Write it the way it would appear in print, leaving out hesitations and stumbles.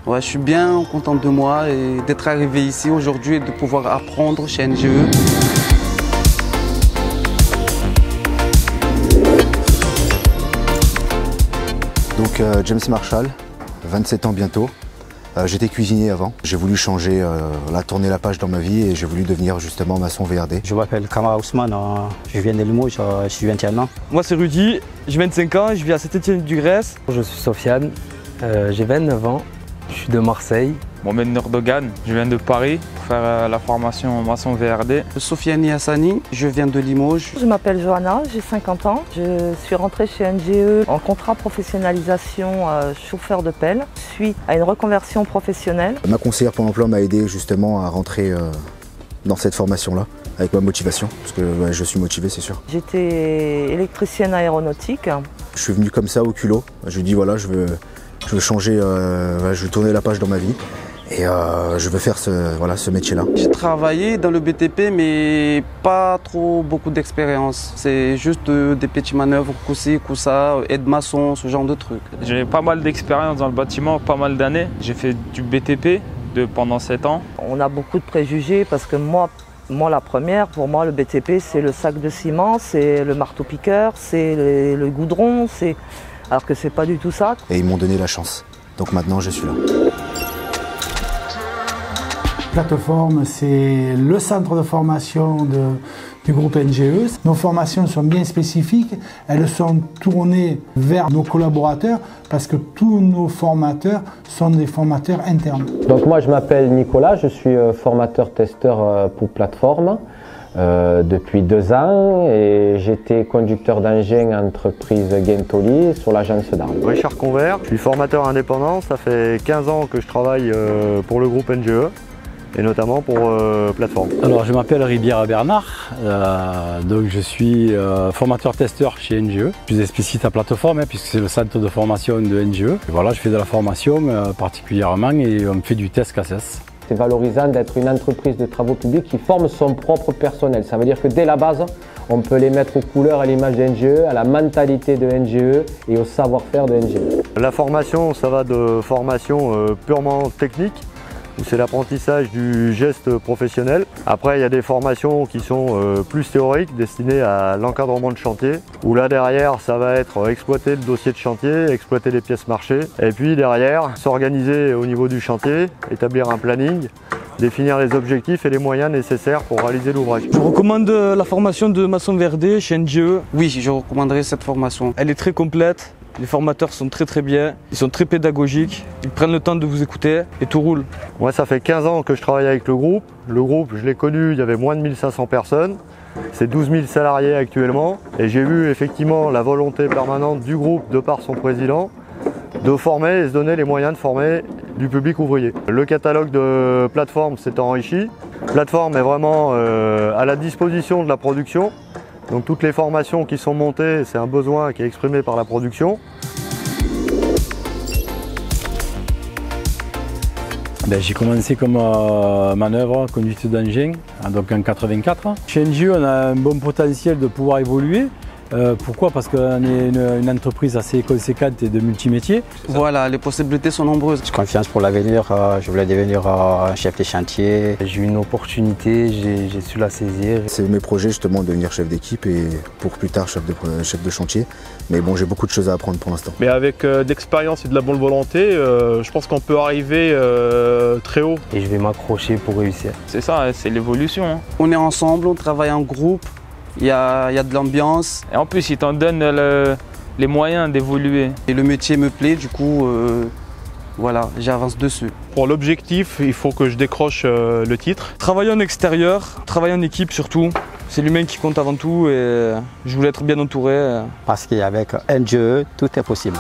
Ouais, je suis bien content de moi et d'être arrivé ici aujourd'hui et de pouvoir apprendre chez NGE. Donc James Marshall, 27 ans bientôt. J'étais cuisinier avant. J'ai voulu changer, tourner la page dans ma vie et j'ai voulu devenir justement maçon VRD. Je m'appelle Kamara Ousmane, je viens de Limoges, je suis 21 ans. Moi c'est Rudy, j'ai 25 ans, je vis à Saint-Étienne-du-Grèce. Je suis Sofiane, j'ai 29 ans, je suis de Marseille. Mohamed Nordogan, je viens de Paris pour faire la formation maçon VRD. Sofiane Hassani, je viens de Limoges. Je m'appelle Johanna, j'ai 50 ans. Je suis rentrée chez NGE en contrat professionnalisation chauffeur de pelle suite à une reconversion professionnelle. Ma conseillère pour l'emploi m'a aidé justement à rentrer dans cette formation-là avec ma motivation, parce que je suis motivé, c'est sûr. J'étais électricienne aéronautique. Je suis venu comme ça au culot. Je lui ai dit voilà, je veux changer, je veux tourner la page dans ma vie. Et je veux faire ce métier-là. J'ai travaillé dans le BTP, mais pas trop beaucoup d'expérience. C'est juste des petites manœuvres, coup-ci, coup-ça, aide-maçon, ce genre de trucs. J'ai pas mal d'expérience dans le bâtiment, pas mal d'années. J'ai fait du BTP pendant 7 ans. On a beaucoup de préjugés parce que moi la première, pour moi le BTP c'est le sac de ciment, c'est le marteau-piqueur, c'est le goudron, alors que c'est pas du tout ça. Et ils m'ont donné la chance. Donc maintenant je suis là. Plateforme, c'est le centre de formation du groupe NGE. Nos formations sont bien spécifiques, elles sont tournées vers nos collaborateurs parce que tous nos formateurs sont des formateurs internes. Donc moi je m'appelle Nicolas, je suis formateur-testeur pour plateforme depuis 2 ans et j'étais conducteur d'engin entreprise Gentoli sur l'agence d'armes. Richard Convert, je suis formateur indépendant, ça fait 15 ans que je travaille pour le groupe NGE. Et notamment pour plateforme. Alors je m'appelle Ribière Bernard, donc je suis formateur-testeur chez NGE, plus explicite à plateforme puisque c'est le centre de formation de NGE. Et voilà, je fais de la formation particulièrement et on fait du test KSS. C'est valorisant d'être une entreprise de travaux publics qui forme son propre personnel. Ça veut dire que dès la base, on peut les mettre aux couleurs à l'image de NGE, à la mentalité de NGE et au savoir-faire de NGE. La formation, ça va de formation purement technique, où c'est l'apprentissage du geste professionnel. Après, il y a des formations qui sont plus théoriques, destinées à l'encadrement de chantier, où là derrière, ça va être exploiter le dossier de chantier, exploiter les pièces marchées, et puis derrière, s'organiser au niveau du chantier, établir un planning, définir les objectifs et les moyens nécessaires pour réaliser l'ouvrage. Je recommande la formation de maçon VRD chez NGE. Oui, je recommanderais cette formation. Elle est très complète. Les formateurs sont très bien, ils sont très pédagogiques, ils prennent le temps de vous écouter et tout roule. Moi ça fait 15 ans que je travaille avec le groupe. Le groupe, je l'ai connu, il y avait moins de 1500 personnes. C'est 12 000 salariés actuellement. Et j'ai vu effectivement la volonté permanente du groupe, de par son président, de former et se donner les moyens de former du public ouvrier. Le catalogue de plateforme s'est enrichi. Plateforme est vraiment à la disposition de la production. Donc toutes les formations qui sont montées, c'est un besoin qui est exprimé par la production. J'ai commencé comme manœuvre, conduite d'engin, donc en 84. Chez NGE, on a un bon potentiel de pouvoir évoluer. Pourquoi? Parce qu'on est une entreprise assez conséquente et de multimétiers. Voilà, les possibilités sont nombreuses. J'ai confiance pour l'avenir, je voulais devenir chef de chantier. J'ai eu une opportunité, j'ai su la saisir. C'est mes projets justement de devenir chef d'équipe et pour plus tard chef de chantier. Mais bon, j'ai beaucoup de choses à apprendre pour l'instant. Mais avec d'expérience et de la bonne volonté, je pense qu'on peut arriver très haut. Et je vais m'accrocher pour réussir. C'est ça, c'est l'évolution. On est ensemble, on travaille en groupe. Il y a de l'ambiance. Et en plus, ils t'en donnent les moyens d'évoluer. Et le métier me plaît, du coup, voilà, j'avance dessus. Pour l'objectif, il faut que je décroche le titre. Travailler en extérieur, travailler en équipe surtout. C'est l'humain qui compte avant tout et je voulais être bien entouré. Parce qu'avec NGE, tout est possible.